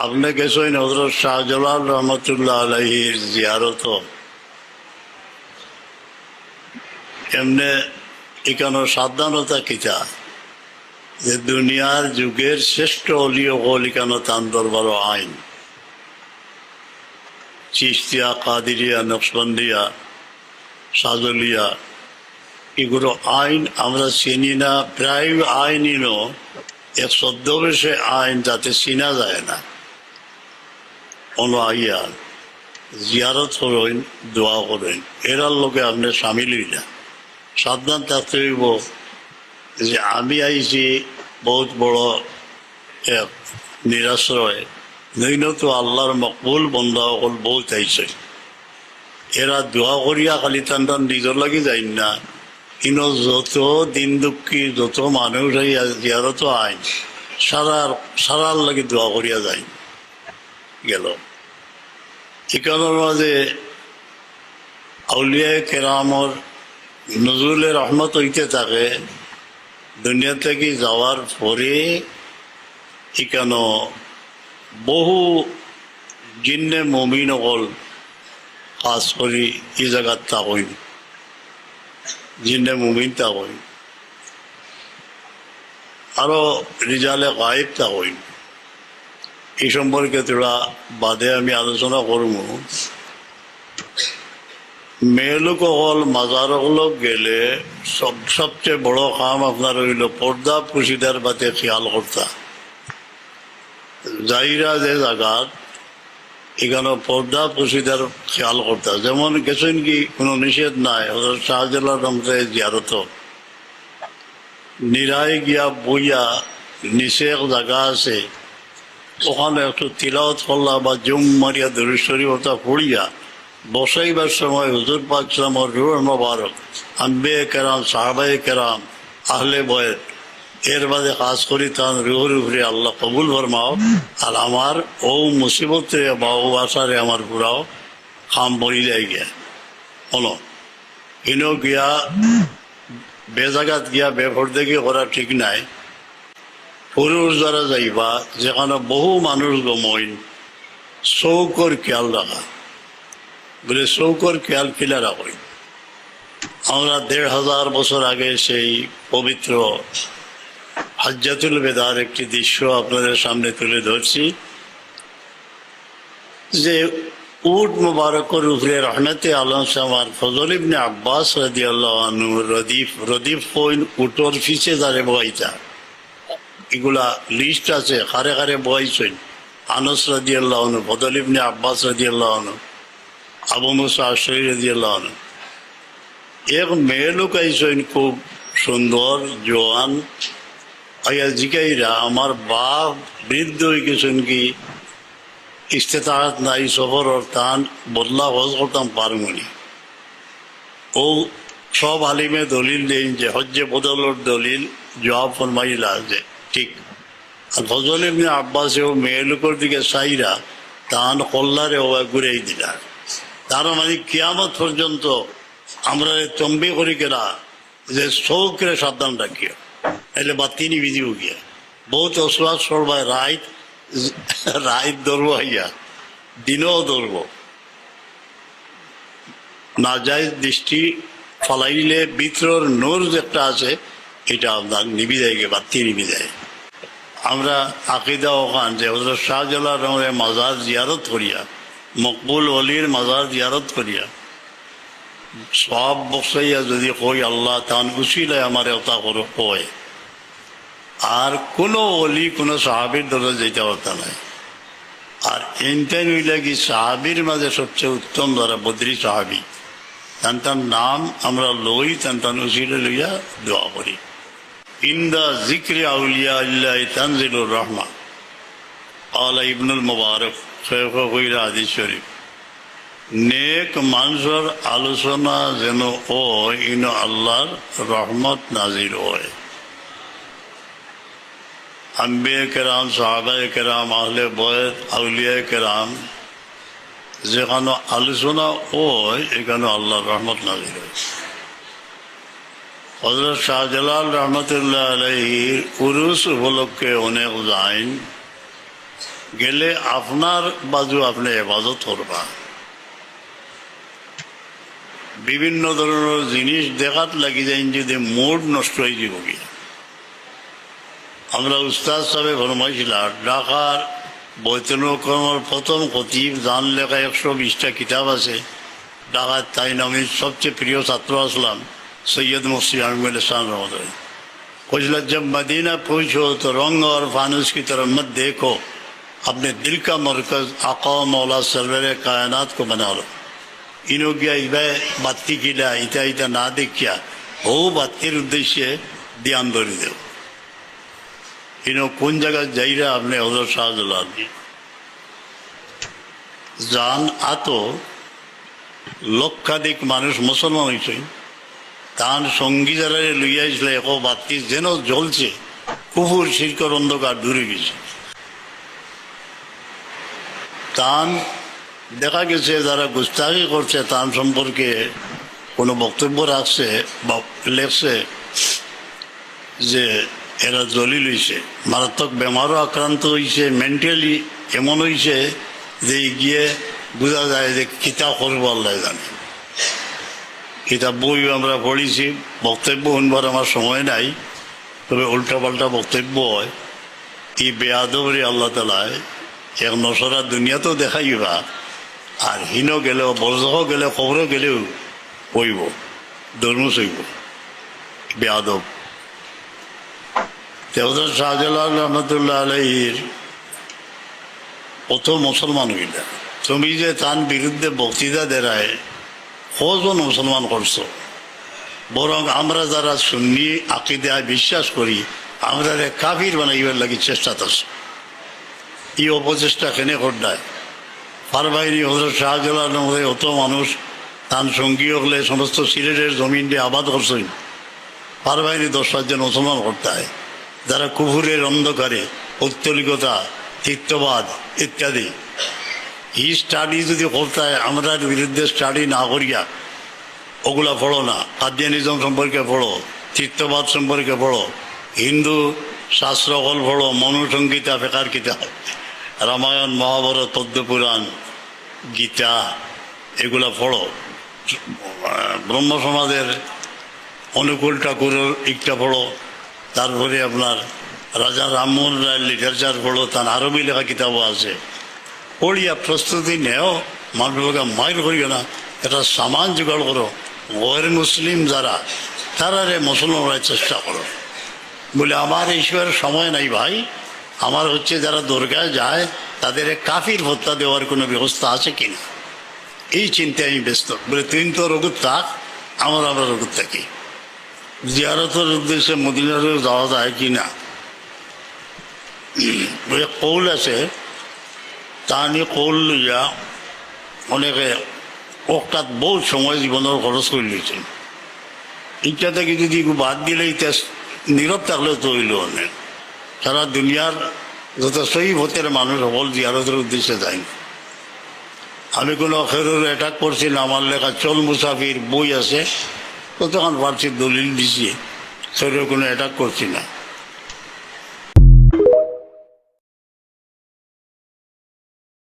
আপনি গেছেন হযরত শাহজালাল রহমতুল্লাহ আলাইহির জিয়ারত। এমনি এখানে সাবধানতা কিতা যে দুনিয়ার যুগের শ্রেষ্ঠ অলিও হল এখানে তান দরবার আইন। চিশতিয়া, কাদিরিয়া, নকশবন্দিয়া, সাজলিয়া, এগুলো আইন আমরা চিনি না। প্রায় আইনও এক ছদ্মবেশে আইন যাতে চিনা যায় না। কোনো আইয়া জিয়ারত করেন, দোয়া করেন, এরার লোকে আপনি সামিল হই না। সাবধান থাকতে হইব যে আমি আইছি বহুত বড় এক নিরাশ্রয়, নইনত আল্লাহর মকবুল বন্ধা সকল বহুত আইছে। এরা দোয়া করিয়া খালি টান নিজের লাগি যাই না, কিন্তু যত দিন দুঃখী যত মানুষ হইয়া জিয়ারত আইন সারার লাগি দোয়া করিয়া যাই গেল। এখানের মাঝে আউলিয়া কেরামর নজরুলের রহমত হইতে থাকে। দুনিয়া থেকে যাওয়ার পরে এখানে বহু জিন্নে মমিন হল কাজ করি এই জায়গার তা হইন, জিন্নে মমিন তা হইন, আরো রিজালে গায়েব তা হইন। এই সম্পর্কে তোরা বাদে আমি আলোচনা করব। মেয়েলোক হল মাজার হলক গেলে সবচেয়ে বড় কাম আপনার হইল পর্দা পুশিদার বাতে খেয়াল করতা। যাইরা যে জায়গাত এখানে পর্দা পুশিদার খেয়াল করতা। যেমন গেছেন কি কোনো নিষেধ নাই, হযরত শাহজালাল রহমতে জিয়ারত নিরায় গিয়া বইয়া নিচে এক জায়গা আছে, ওখানে একটু তিলাওয়াত করলা বা জুম মারিয়া দরুদ শরীফ ওটা পড়িয়া বসাইবার সময় হুজুর পাক সাল্লাল্লাহু রূহ মুবারক, আম্বিয়ে কেরাম, সাহাবায়ে কেরাম, আহলে বয়ত এর বাদে কাজ করি তান রুহের উপরে আল্লাহ কবুল ফরমাও। আর আমার ও মুসিবতে বা ও আশারে আমার পুরাও খাম বলি যাই গিয়া হলো। ইনো গিয়া বেজাগাত গিয়া বেফরদেগি করা ঠিক নাই। পুরুষ দ্বারা যাইবা যেখানে বহু মানুষ গমইন, চৌকর খেয়াল রাখা বলে চৌকর খেয়াল কিলা রাখই। আমরা ১৫০০ বছর আগে সেই পবিত্র হাজ্জাতুল বেদার একটি দৃশ্য আপনাদের সামনে তুলে ধরছি যে উট মুবারকের উপরে রহমতে আলম সামার ফজল ইবনে আব্বাস রাদিয়াল্লাহু আনহু রদিফ কইন উটর পিছে যারে বইতা। এগুলা লিস্ট আছে, কারে কারে বইছেন। আনস রাদিয়াল্লাহু আনহু, ফজল ইবনে আব্বাস রাদিয়াল্লাহু আনহু, আবু মুসা আশআরী রাদিয়াল্লাহু আনহু। এক মেয়ে লোক আইছেন খুব সুন্দর জোয়ান, আইয়া জিগাইরা আমার বাপ বৃদ্ধ হয়ে গেছেন কি ইস্তেতাআত নাই, সফর টান বদলা হজ করতাম পারমনি। ও সব আলিমে দলিল দেন যে হজ্জে বদলর দলিল জবাব ফরমাইলা যে ঠিক। আর ফজল ইবনে আব্বাসেও মেয়ে লোকের দিকে চাইরা তান কল্লারে ও ঘুরেই দিলা। তার মানে কিয়ামত পর্যন্ত আমরা তম্বি করি কেনা যে শৌকরে সাবধান রাখিও, এলে বাতি নিবিদিও গিয়া বহুত অসুয়াদ সরবায় রাইত ধরব হইয়া দিনও ধরব না যায়। দৃষ্টি ফলাইলে ভিতর নূর যেটা আছে এটা আপনার নিবি যায় গে, বাতি নিবি যায়। আমরা আকিদা ওখান যে হযরত শাহজালাল রহমতের মাজার জিয়ারত করিয়া, মকবুল অলির মাজার জিয়ারত করিয়া সব বসাইয়া যদি কই আল্লাহ তান উসিলায় আমার ওটা করো কয়। আর কোনো অলি কোনো সাহাবির দলে যেতে পারতা নাই। আর এনটাই হইলে কি সাহাবির মাঝে সবচেয়ে উত্তম ধরা বদরি সাহাবি, তার নাম আমরা লই, তান উসিলে লইয়া দোয়া করি। ইন্দা জিক্রি আউলিয়া ইল্লাহ তানজিলুর রহমা আলা ইবনুল মুবারক শেখ কইরা হাদিস শরীফ। নেক মানুষের আলোচনা যেন ও ইন আল্লাহর রহমত নাজির হয়। আম্বিয়ে কেরাম, সাহাবায়ে কেরাম, আহলে বয়ত, আউলিয়া কেরাম যেখানে আলোচনা হয় এখানে আল্লাহর রহমত নাজির হয়। হযরত শাহজালাল রহমতুল্লাহ আলাইহির উরুস উপলক্ষে অনেক যাইন। গেলে আপনার বাজু আপনি হেফাজত করবা। বিভিন্ন ধরনের জিনিস দেখাত লাগি যায় যদি মুড নষ্ট হয়ে যাব গিয়া। আমরা উস্তাদ সাহেব ফরমাইছিলাম ঢাকার বৈতনকর্মর প্রথম খতিব জান লেখা 120টা কিতাব আছে। ঢাকার তাই আমি সবচেয়ে প্রিয় ছাত্র আসলাম सैयद मुफ्ती आमिर इहसान रमज़ान। कुछ जब मदीना पहुँचो तो रंग और फानुस की तरफ मत देखो, अपने दिल का मरकज आका मौला सरवर कायनात को बना लो। इनो क्या इबे बाती किला इता इता ना देखिया हो बातिर उद्देश्य ध्यान धरी दो। इनो कौन जगह जाइरा अपने हजरत शाहजलाल जान आतो लक्षाधिक मानुष मुसलमान হইছে। তার সঙ্গী যারা লইয়াছিল এক বাতি যেন জ্বলছে, কুফুর শিরকের অন্ধকার দূরে গেছে। তান দেখা গেছে যারা গুস্তাখি করছে তার সম্পর্কে কোনো বক্তব্য রাখছে বা লেখছে যে এরা জলিল হইছে, মারাত্মক বেমারও আক্রান্ত হইছে, মেন্টালি এমন হইছে যে গিয়ে বোঝা যায় যে কিতা করবো আল্লাহ জানে। কিতাব বই আমরা পড়েছি, বক্তব্য শুনবার আমার সময় নাই, তবে উল্টাপাল্টা বক্তব্য হয়। এই বেয়াদবরে আল্লাহ তালায় এক নসরা দুনিয়াতেও দেখাইবা, আর হীন গেলেও বরজহ গেলে খবরও গেলেও কইব ধর্ম চইব বেয়াদব। হযরত শাহজালাল রহমতুল্লাহ আলাইহির প্রথম মুসলমান হইলা। তুমি যে তার বিরুদ্ধে বক্তৃতা দেরায় কজন মুসলমান করছো, বরং আমরা যারা সুন্নি আকিদায় বিশ্বাস করি আমরা কাফির বানাইবার লাগি চেষ্টা করছো। এই অপচেষ্টা কেনে করডায় পারবাইনি। হযরত শাহজালাল মধ্যে অত মানুষ তার সঙ্গী হলে সমস্ত সিলেটের জমিন দিয়ে আবাদ করছেন, পারবাইনি 10 জন মুসলমান করতে হয় যারা কুফুরের অন্ধকারে পৌত্তলিকতা, তিক্তবাদ ইত্যাদি এই স্টাডি যদি করতে হয় আমরা বিরুদ্ধে স্টাডি না করিয়া ওগুলা পড়ো না। কাদিয়ানিজম সম্পর্কে পড়ো, চিত্তবাদ সম্পর্কে পড়ো, হিন্দু শাস্ত্রকল পড়ো, মনুসংগীতা, ফেকার কিতাব, রামায়ণ, মহাভারত, পদ্মপুরাণ, গীতা এগুলা পড়ো। ব্রহ্ম সমাজের অনুকূল ঠাকুরের একটা পড়ো, তারপরে আপনার রাজা রামমোহন রায়ের লিটারেচার পড়ো, তার আরবি লেখা কিতাবও আছে। পড়িয়া প্রস্তুতি নেও, মানুষকে মাইর করিও না, এটা সামান জোগাড় করো। গैर মুসলিম যারা তারারে মুসলমান হওয়ার চেষ্টা করো। বলে আমার এইসবের সময় নাই ভাই, আমার হচ্ছে যারা দরগায় যায় তাদের কাফির ভত্তা দেওয়ার কোনো ব্যবস্থা আছে কিনা এই চিন্তায় আমি ব্যস্ত। বলে তুই তো রঘুত থাক, আমরা রঘুত থাকি। জিয়ারতের উদ্দেশ্যে মদিনারে যাওয়া যায় কিনা বলে কৌল আছে, তা নিয়ে কৌল লইয়া অনেকে ওটাত বহু সময় জীবনের খরচ করে নিয়েছেন। ইচ্ছা থেকে যদি বাদ দিলে ইতিহাস নীরব থাকলেও তো হইল অনেক। সারা দুনিয়ার যত সহি ভোটের মানুষ সকল জিয়ারতের উদ্দেশ্যে যায়নি। আমি কোনো খেরোর অ্যাটাক করছি না, আমার লেখা চল মুসাফির বই আছে, তো তখন পারছি দলিল দিছি, খেরোর কোনো অ্যাটাক করছি না।